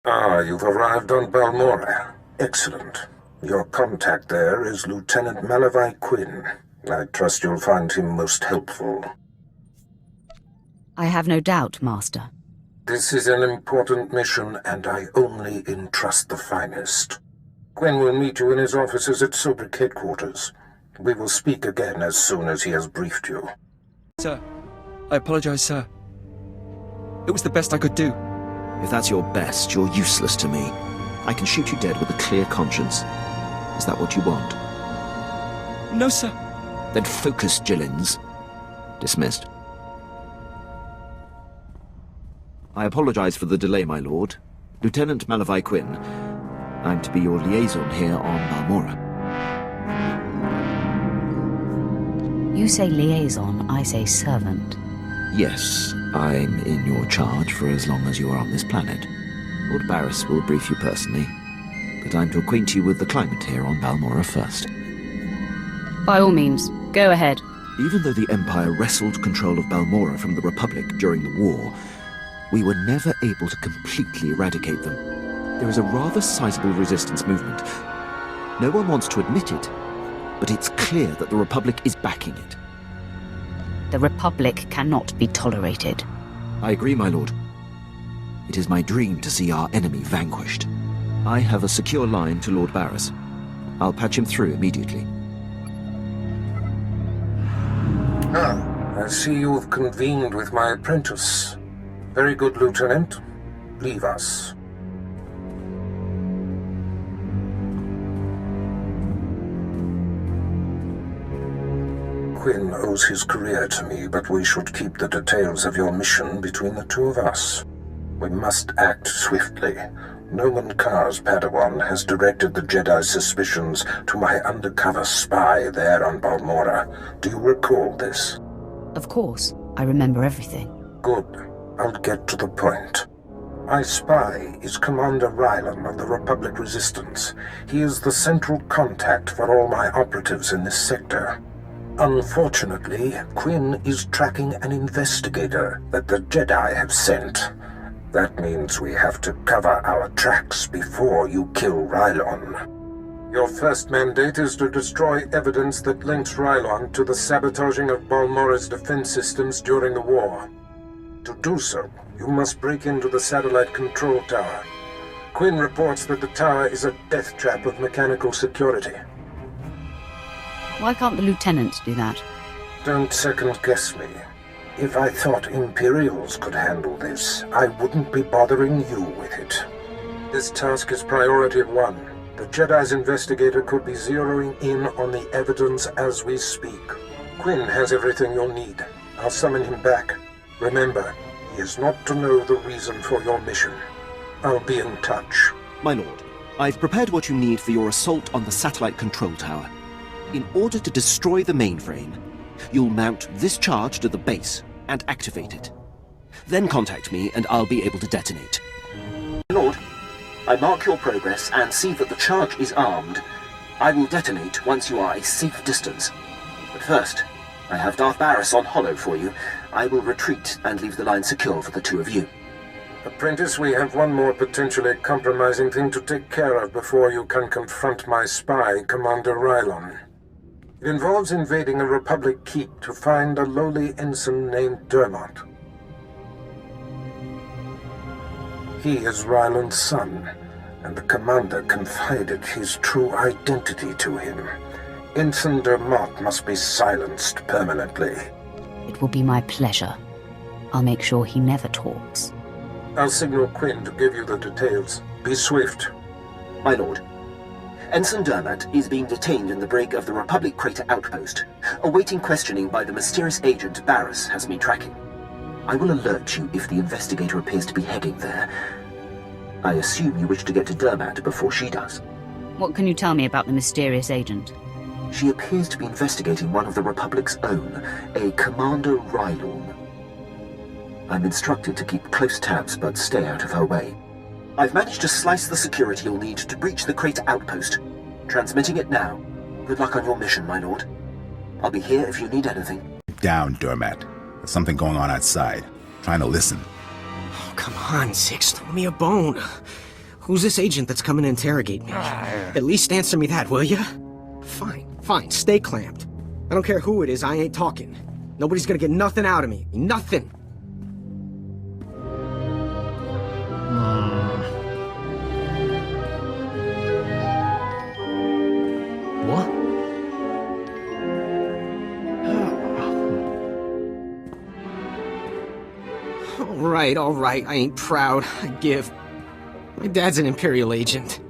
Ah, you've arrived on Balmora. Excellent. Your contact there is Lieutenant Malavai Quinn. I trust you'll find him most helpful. I have no doubt, Master. This is an important mission, and I only entrust the finest. Quinn will meet you in his offices at SWTOR headquarters. We will speak again as soon as he has briefed you. Sir, I apologize, sir. It was the best I could do. If that's your best, you're useless to me. I can shoot you dead with a clear conscience. Is that what you want? No, sir. Then focus, Gillins. Dismissed. I apologize for the delay, my lord. Lieutenant Malavai Quinn. I'm to be your liaison here on Balmora. You say liaison, I say servant. Yes, I'm in your charge for as long as you are on this planet. Lord Barris will brief you personally, but I'm to acquaint you with the climate here on Balmora first. By all means, go ahead. Even though the Empire wrestled control of Balmora from the Republic during the war, we were never able to completely eradicate them. There is a rather sizable resistance movement. No one wants to admit it, but it's clear that the Republic is backing it. The Republic cannot be tolerated. I agree, my lord. It is my dream to see our enemy vanquished. I have a secure line to Lord Barris. I'll patch him through immediately. I see you've convened with my apprentice. Very good, Lieutenant. Leave us. Quinn owes his career to me, but we should keep the details of your mission between the two of us. We must act swiftly. Noman Kar's Padawan has directed the Jedi's suspicions to my undercover spy there on Balmora. Do you recall this? Of course, I remember everything. Good. I'll get to the point. My spy is Commander Rylan of the Republic Resistance. He is the central contact for all my operatives in this sector. Unfortunately, Quinn is tracking an investigator that the Jedi have sent. That means we have to cover our tracks before you kill Rylon. Your first mandate is to destroy evidence that links Rylon to the sabotaging of Balmora's defense systems during the war. To do so, you must break into the satellite control tower. Quinn reports that the tower is a death trap of mechanical security. Why can't the Lieutenant do that? Don't second-guess me. If I thought Imperials could handle this, I wouldn't be bothering you with it. This task is priority 1. The Jedi's investigator could be zeroing in on the evidence as we speak. Quinn has everything you'll need. I'll summon him back. Remember, he is not to know the reason for your mission. I'll be in touch. My lord, I've prepared what you need for your assault on the satellite control tower. In order to destroy the mainframe, you'll mount this charge to the base and activate it. Then contact me and I'll be able to detonate. My lord, I mark your progress and see that the charge is armed. I will detonate once you are a safe distance. But first, I have Darth Barris on holo for you. I will retreat and leave the line secure for the two of you. Apprentice, we have one more potentially compromising thing to take care of before you can confront my spy, Commander Rylon. It involves invading a Republic keep to find a lowly ensign named Dermot. He is Rylon's son, and the commander confided his true identity to him. Ensign Dermot must be silenced permanently. It will be my pleasure. I'll make sure he never talks. I'll signal Quinn to give you the details. Be swift. My lord, Ensign Dermot is being detained in the brig of the Republic Crater Outpost, awaiting questioning by the mysterious agent Barris has me tracking. I will alert you if the investigator appears to be heading there. I assume you wish to get to Dermot before she does. What can you tell me about the mysterious agent? She appears to be investigating one of the Republic's own, a Commander Rylon. I'm instructed to keep close tabs but stay out of her way. I've managed to slice the security you'll need to breach the crater outpost. Transmitting it now. Good luck on your mission, my lord. I'll be here if you need anything. Down, Dermot. There's something going on outside. Trying to listen. Oh, come on, Six. Throw me a bone. Who's this agent that's coming to interrogate me? At least answer me that, will ya? Fine, stay clamped. I don't care who it is, I ain't talking. Nobody's gonna get nothing out of me. Nothing! What? All right, I ain't proud. I give. My dad's an Imperial agent.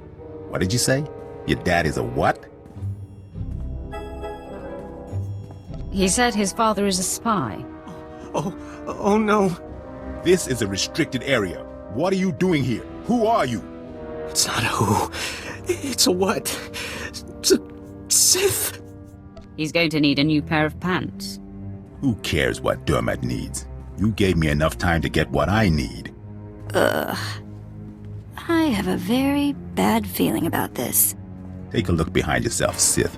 What did you say? Your dad is a what? He said his father is a spy. Oh no. This is a restricted area. What are you doing here? Who are you? It's not a who. It's a what. It's a Sith. He's going to need a new pair of pants. Who cares what Dermot needs? You gave me enough time to get what I need. I have a very bad feeling about this. Take a look behind yourself, Sith.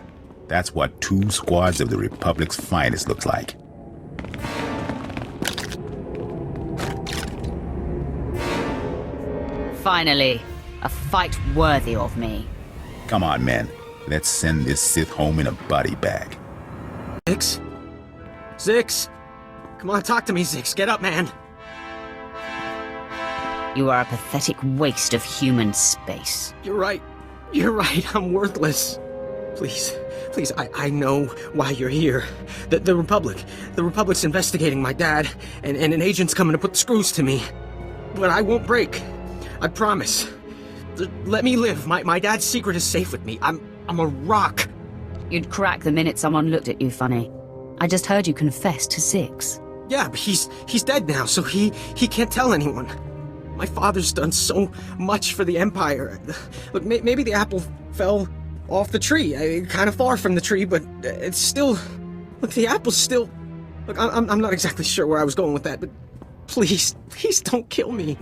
That's what 2 squads of the Republic's finest looks like. Finally, a fight worthy of me. Come on, men. Let's send this Sith home in a body bag. Zix! Come on, talk to me, Zix. Get up, man. You are a pathetic waste of human space. You're right. I'm worthless. Please, I know why you're here. The Republic's investigating my dad, and an agent's coming to put the screws to me. But I won't break. I promise. Let me live. My dad's secret is safe with me. I'm a rock. You'd crack the minute someone looked at you funny. I just heard you confess to Six. Yeah, but he's dead now, so he can't tell anyone. My father's done so much for the Empire. Look, maybe the apple fell off the tree, kind of far from the tree, but it's still... Look, the apple's still... Look, I'm not exactly sure where I was going with that, but please don't kill me.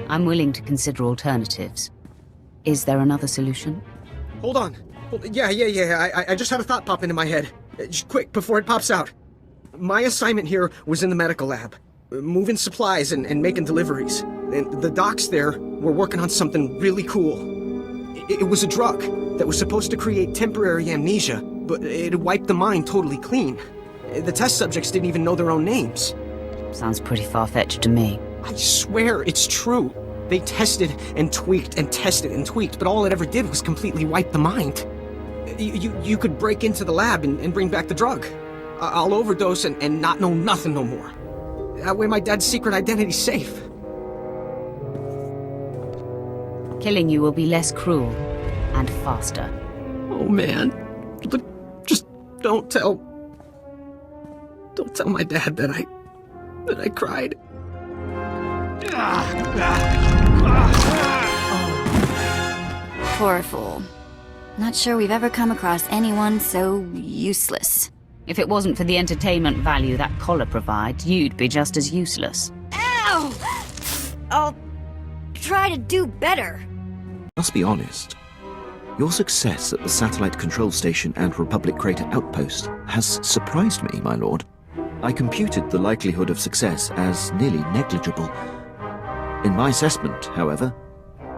I'm willing to consider alternatives. Is there another solution? Hold on. Yeah. I just had a thought pop into my head. Just quick, before it pops out. My assignment here was in the medical lab, moving supplies and making deliveries. And the docs there were working on something really cool. It was a drug that was supposed to create temporary amnesia, but it wiped the mind totally clean. The test subjects didn't even know their own names. Sounds pretty far-fetched to me. I swear it's true. They tested and tweaked and tested and tweaked, but all it ever did was completely wipe the mind. You could break into the lab and bring back the drug. I'll overdose and not know nothing no more. That way my dad's secret identity's safe. Killing you will be less cruel and faster. Oh man. Just don't tell my dad that I cried. Poor fool. Not sure we've ever come across anyone so useless. If it wasn't for the entertainment value that collar provides, you'd be just as useless. Ow! I'll try to do better. Must be honest. Your success at the Satellite Control Station and Republic Crater Outpost has surprised me, my lord. I computed the likelihood of success as nearly negligible. In my assessment, however,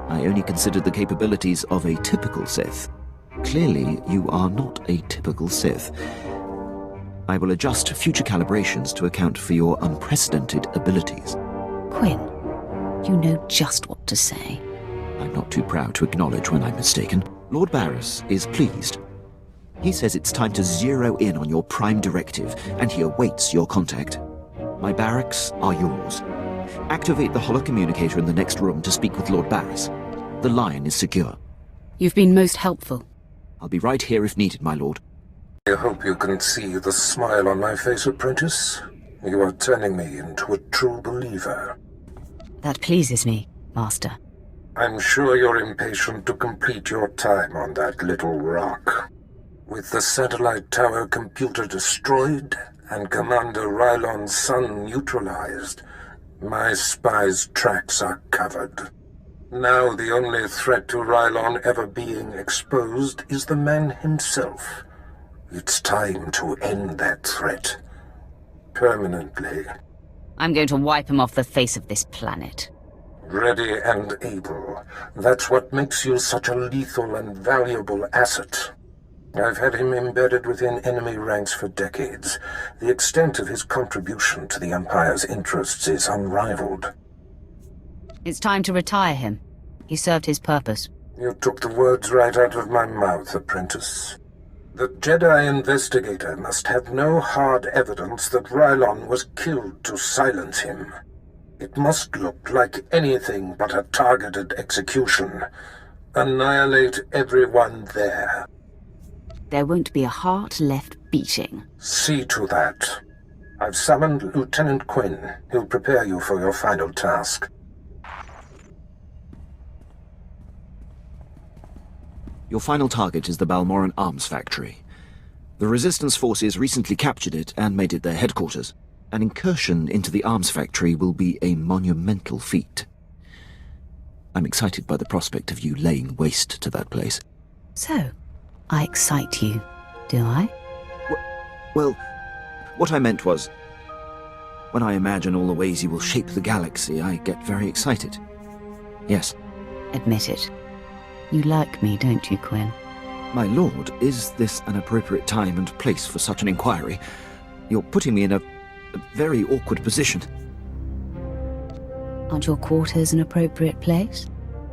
I only considered the capabilities of a typical Sith. Clearly, you are not a typical Sith. I will adjust future calibrations to account for your unprecedented abilities. Quinn, you know just what to say. I'm not too proud to acknowledge when I'm mistaken. Lord Barris is pleased. He says it's time to zero in on your prime directive, and he awaits your contact. My barracks are yours. Activate the holocommunicator in the next room to speak with Lord Barris. The line is secure. You've been most helpful. I'll be right here if needed, my lord. I hope you can see the smile on my face, apprentice. You are turning me into a true believer. That pleases me, Master. I'm sure you're impatient to complete your time on that little rock. With the satellite tower computer destroyed and Commander Rylon's son neutralized, my spy's tracks are covered. Now the only threat to Rylon ever being exposed is the man himself. It's time to end that threat. Permanently. I'm going to wipe him off the face of this planet. Ready and able. That's what makes you such a lethal and valuable asset. I've had him embedded within enemy ranks for decades. The extent of his contribution to the Empire's interests is unrivaled. It's time to retire him. He served his purpose. You took the words right out of my mouth, apprentice. The Jedi investigator must have no hard evidence that Rylon was killed to silence him. It must look like anything but a targeted execution. Annihilate everyone there. There won't be a heart left beating. See to that. I've summoned Lieutenant Quinn. He'll prepare you for your final task. Your final target is the Balmoran Arms Factory. The Resistance forces recently captured it and made it their headquarters. An incursion into the arms factory will be a monumental feat. I'm excited by the prospect of you laying waste to that place. So, I excite you, do I? Well, what I meant was, when I imagine all the ways you will shape the galaxy, I get very excited. Yes. Admit it. You like me, don't you, Quinn? My lord, is this an appropriate time and place for such an inquiry? You're putting me in a very awkward position. Aren't your quarters an appropriate place?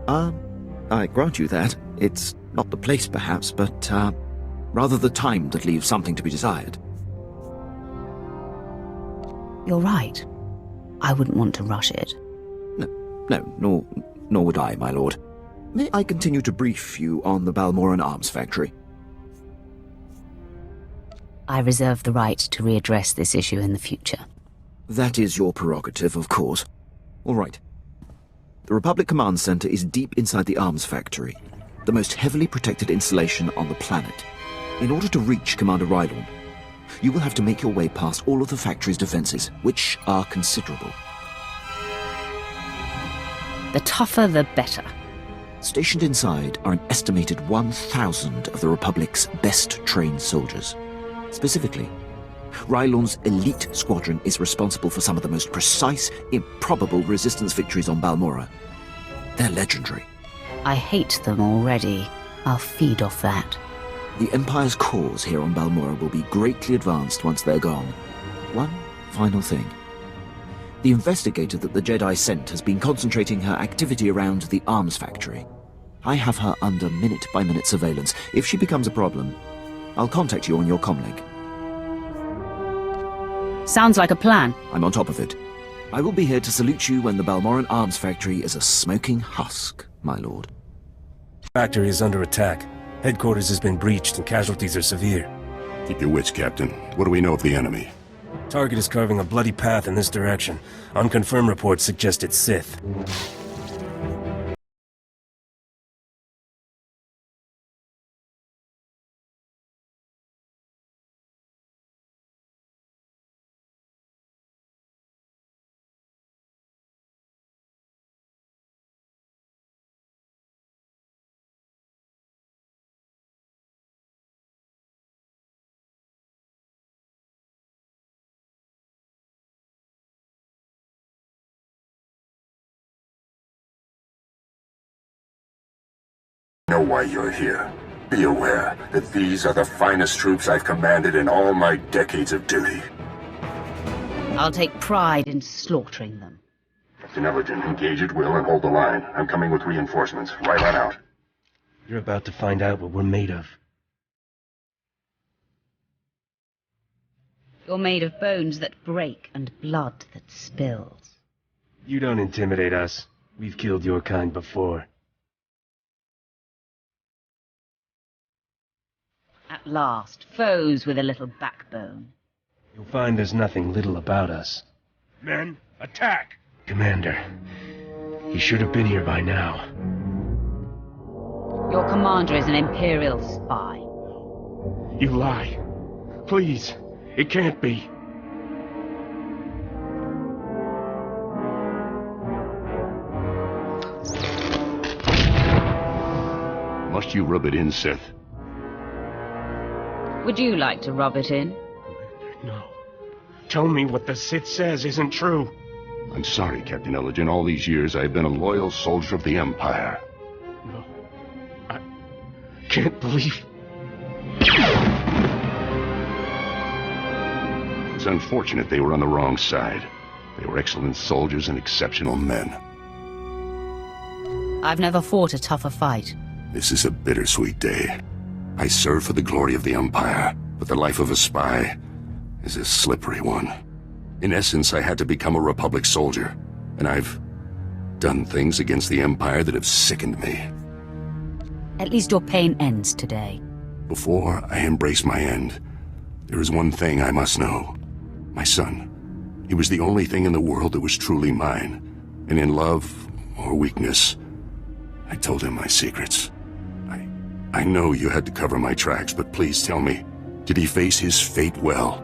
I grant you that. It's not the place, perhaps, but, rather the time that leaves something to be desired. You're right. I wouldn't want to rush it. No, nor would I, my lord. May I continue to brief you on the Balmoran Arms Factory? I reserve the right to readdress this issue in the future. That is your prerogative, of course. All right. The Republic Command Center is deep inside the arms factory, the most heavily protected installation on the planet. In order to reach Commander Rylon, you will have to make your way past all of the factory's defenses, which are considerable. The tougher, the better. Stationed inside are an estimated 1,000 of the Republic's best-trained soldiers. Specifically, Rylon's elite squadron is responsible for some of the most precise, improbable resistance victories on Balmora. They're legendary. I hate them already. I'll feed off that. The Empire's cause here on Balmora will be greatly advanced once they're gone. One final thing. The investigator that the Jedi sent has been concentrating her activity around the arms factory. I have her under minute-by-minute surveillance. If she becomes a problem, I'll contact you on your comlink. Sounds like a plan. I'm on top of it. I will be here to salute you when the Balmoran Arms Factory is a smoking husk, my lord. Factory is under attack. Headquarters has been breached and casualties are severe. Keep your wits, Captain. What do we know of the enemy? Target is carving a bloody path in this direction. Unconfirmed reports suggest it's Sith. I know why you're here. Be aware that these are the finest troops I've commanded in all my decades of duty. I'll take pride in slaughtering them. Captain Ellerton, engage at will and hold the line. I'm coming with reinforcements. Right on out. You're about to find out what we're made of. You're made of bones that break and blood that spills. You don't intimidate us. We've killed your kind before. At last, foes with a little backbone. You'll find there's nothing little about us. Men, attack! Commander, he should have been here by now. Your commander is an Imperial spy. You lie. Please, it can't be. Must you rub it in, Sith? Would you like to rub it in? No. Tell me what the Sith says isn't true. I'm sorry, Captain Elgin. All these years I've been a loyal soldier of the Empire. No. I can't believe... It's unfortunate they were on the wrong side. They were excellent soldiers and exceptional men. I've never fought a tougher fight. This is a bittersweet day. I serve for the glory of the Empire, but the life of a spy is a slippery one. In essence, I had to become a Republic soldier, and I've done things against the Empire that have sickened me. At least your pain ends today. Before I embrace my end, there is one thing I must know. My son. He was the only thing in the world that was truly mine, and in love or weakness, I told him my secrets. I know you had to cover my tracks, but please tell me, did he face his fate well?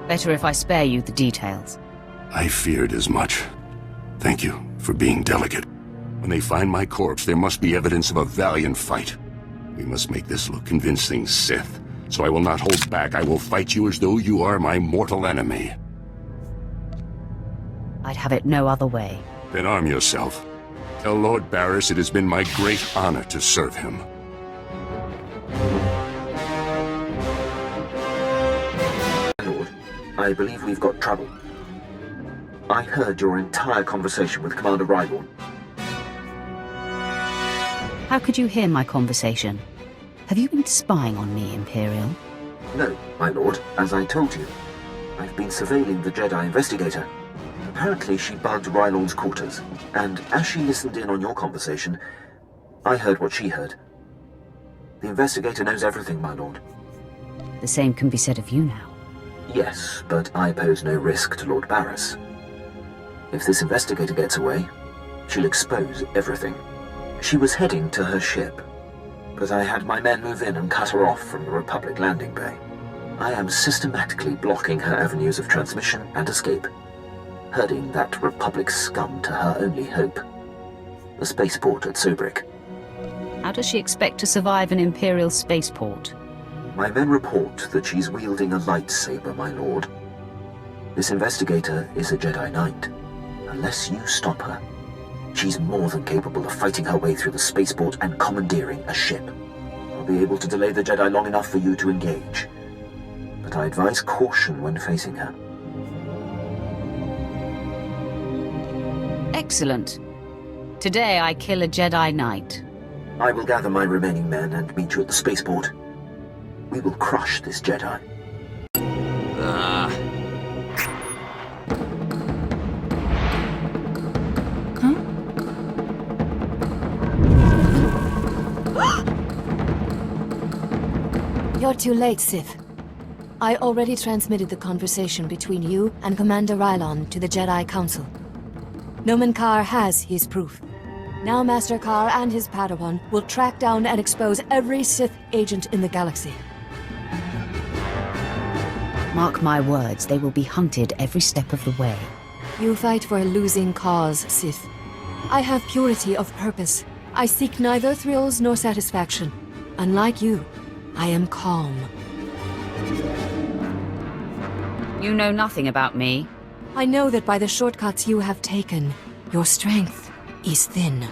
Better if I spare you the details. I feared as much. Thank you for being delicate. When they find my corpse, there must be evidence of a valiant fight. We must make this look convincing, Sith. So I will not hold back. I will fight you as though you are my mortal enemy. I'd have it no other way. Then arm yourself. Tell Lord Barris it has been my great honor to serve him. Lord, I believe we've got trouble. I heard your entire conversation with Commander Rylorn. How could you hear my conversation? Have you been spying on me, Imperial? No, my lord. As I told you, I've been surveilling the Jedi investigator. Apparently she bugged Rylorn's quarters, and as she listened in on your conversation, I heard what she heard. The investigator knows everything, my lord. The same can be said of you now. Yes, but I pose no risk to Lord Barris. If this investigator gets away, she'll expose everything. She was heading to her ship, but I had my men move in and cut her off from the Republic landing bay. I am systematically blocking her avenues of transmission and escape, herding that Republic scum to her only hope, the spaceport at Sobrik. How does she expect to survive an Imperial spaceport? My men report that she's wielding a lightsaber, my lord. This investigator is a Jedi Knight. Unless you stop her, she's more than capable of fighting her way through the spaceport and commandeering a ship. I'll be able to delay the Jedi long enough for you to engage, but I advise caution when facing her. Excellent. Today I kill a Jedi Knight. I will gather my remaining men and meet you at the spaceport. We will crush this Jedi. You're too late, Sith. I already transmitted the conversation between you and Commander Rylorn to the Jedi Council. Nomen Karr has his proof. Now Master Karr and his Padawan will track down and expose every Sith agent in the galaxy. Mark my words, they will be hunted every step of the way. You fight for a losing cause, Sith. I have purity of purpose. I seek neither thrills nor satisfaction. Unlike you, I am calm. You know nothing about me. I know that by the shortcuts you have taken, your strength is thin.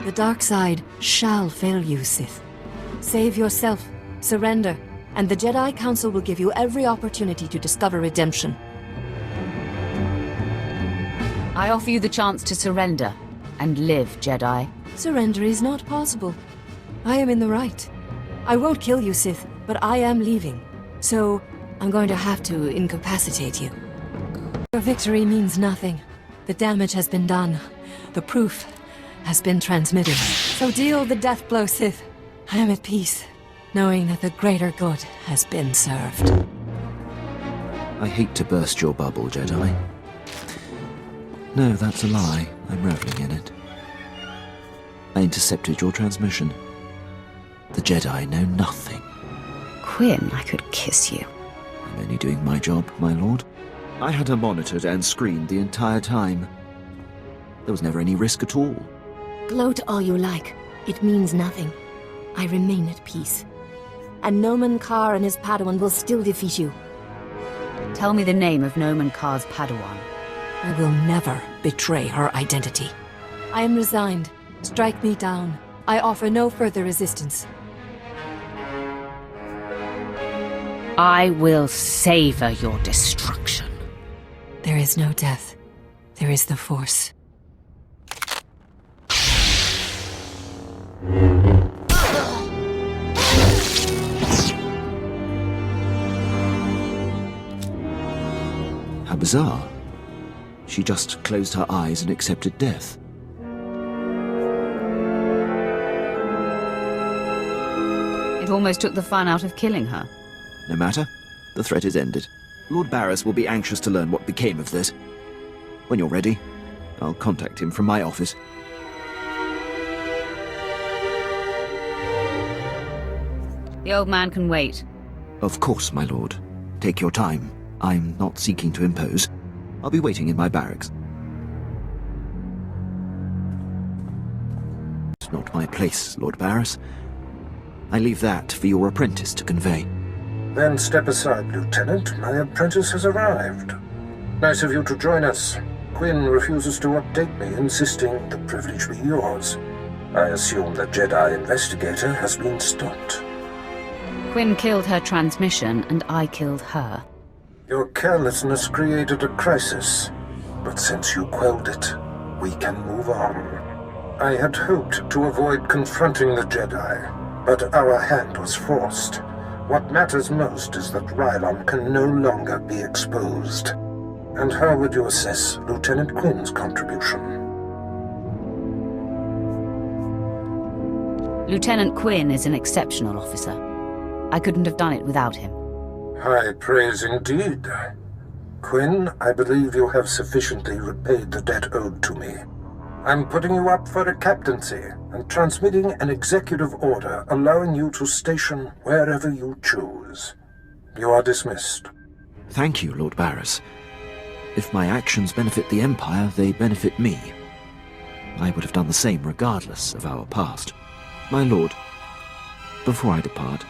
The dark side shall fail you, Sith. Save yourself, surrender, and the Jedi Council will give you every opportunity to discover redemption. I offer you the chance to surrender and live, Jedi. Surrender is not possible. I am in the right. I won't kill you, Sith, but I am leaving. So, I'm going to have to incapacitate you. Your victory means nothing. The damage has been done. The proof has been transmitted. So deal the death blow, Sith. I am at peace, knowing that the greater good has been served. I hate to burst your bubble, Jedi. No, that's a lie. I'm reveling in it. I intercepted your transmission. The Jedi know nothing. Quinn, I could kiss you. I'm only doing my job, my lord. I had her monitored and screened the entire time. There was never any risk at all. Gloat all you like. It means nothing. I remain at peace. And Nomen Karr and his Padawan will still defeat you. Tell me the name of Noman Kar's Padawan. I will never betray her identity. I am resigned. Strike me down. I offer no further resistance. I will savor your destruction. There is no death. There is the Force. How bizarre. She just closed her eyes and accepted death. It almost took the fun out of killing her. No matter. The threat is ended. Lord Barris will be anxious to learn what became of this. When you're ready, I'll contact him from my office. The old man can wait. Of course, my lord. Take your time. I'm not seeking to impose. I'll be waiting in my barracks. It's not my place, Lord Barris. I leave that for your apprentice to convey. Then step aside, Lieutenant. My apprentice has arrived. Nice of you to join us. Quinn refuses to update me, insisting the privilege be yours. I assume the Jedi investigator has been stopped. Quinn killed her transmission, and I killed her. Your carelessness created a crisis, but since you quelled it, we can move on. I had hoped to avoid confronting the Jedi, but our hand was forced. What matters most is that Rylon can no longer be exposed. And how would you assess Lieutenant Quinn's contribution? Lieutenant Quinn is an exceptional officer. I couldn't have done it without him. High praise indeed. Quinn, I believe you have sufficiently repaid the debt owed to me. I'm putting you up for a captaincy and transmitting an executive order allowing you to station wherever you choose. You are dismissed. Thank you, Lord Barris. If my actions benefit the Empire, they benefit me. I would have done the same regardless of our past. My lord, before I depart,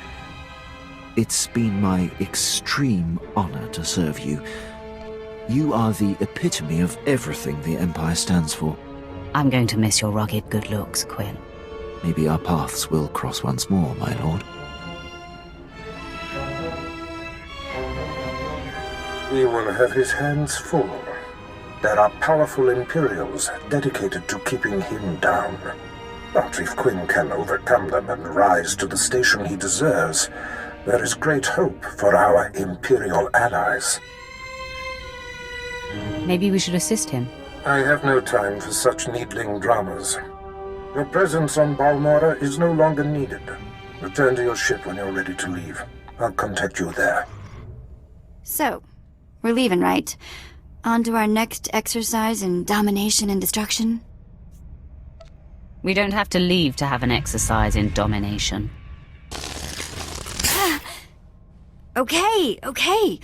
it's been my extreme honor to serve you. You are the epitome of everything the Empire stands for. I'm going to miss your rugged good looks, Quinn. Maybe our paths will cross once more, my lord. He will have his hands full. There are powerful Imperials dedicated to keeping him down. But if Quinn can overcome them and rise to the station he deserves, there is great hope for our Imperial allies. Maybe we should assist him. I have no time for such needling dramas. Your presence on Balmora is no longer needed. Return to your ship when you're ready to leave. I'll contact you there. So, we're leaving, right? On to our next exercise in domination and destruction? We don't have to leave to have an exercise in domination. Okay.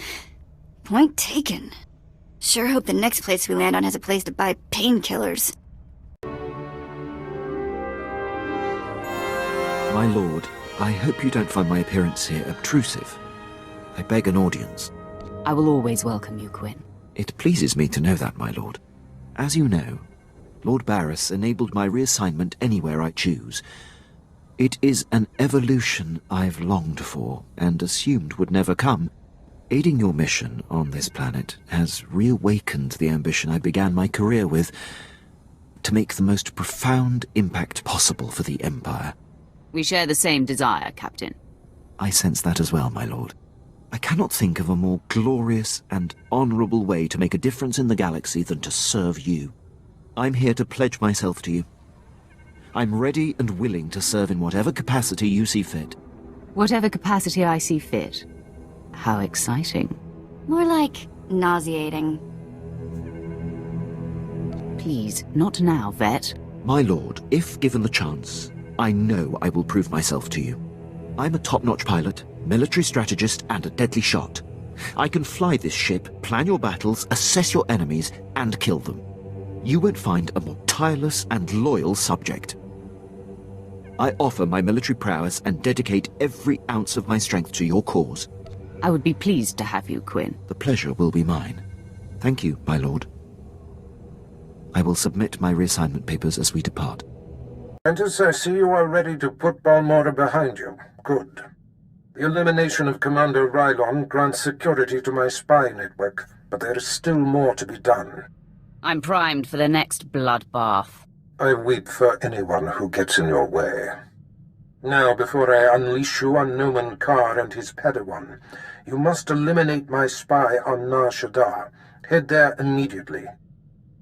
Point taken. Sure hope the next place we land on has a place to buy painkillers. My lord, I hope you don't find my appearance here obtrusive. I beg an audience. I will always welcome you, Quinn. It pleases me to know that, my lord. As you know, Lord Barris enabled my reassignment anywhere I choose. It is an evolution I've longed for and assumed would never come. Aiding your mission on this planet has reawakened the ambition I began my career with, to make the most profound impact possible for the Empire. We share the same desire, Captain. I sense that as well, my lord. I cannot think of a more glorious and honorable way to make a difference in the galaxy than to serve you. I'm here to pledge myself to you. I'm ready and willing to serve in whatever capacity you see fit. Whatever capacity I see fit. How exciting. More like nauseating. Please, not now, Vet. My lord, if given the chance, I know I will prove myself to you. I'm a top-notch pilot, military strategist, and a deadly shot. I can fly this ship, plan your battles, assess your enemies, and kill them. You won't find a more tireless and loyal subject. I offer my military prowess and dedicate every ounce of my strength to your cause. I would be pleased to have you, Quinn. The pleasure will be mine. Thank you, my lord. I will submit my reassignment papers as we depart. Apprentice, I see you are ready to put Balmora behind you. Good. The elimination of Commander Rylon grants security to my spy network, but there is still more to be done. I'm primed for the next bloodbath. I weep for anyone who gets in your way. Now, before I unleash you on Noman Carr and his Padawan, you must eliminate my spy on Nar Shaddaa. Head there immediately.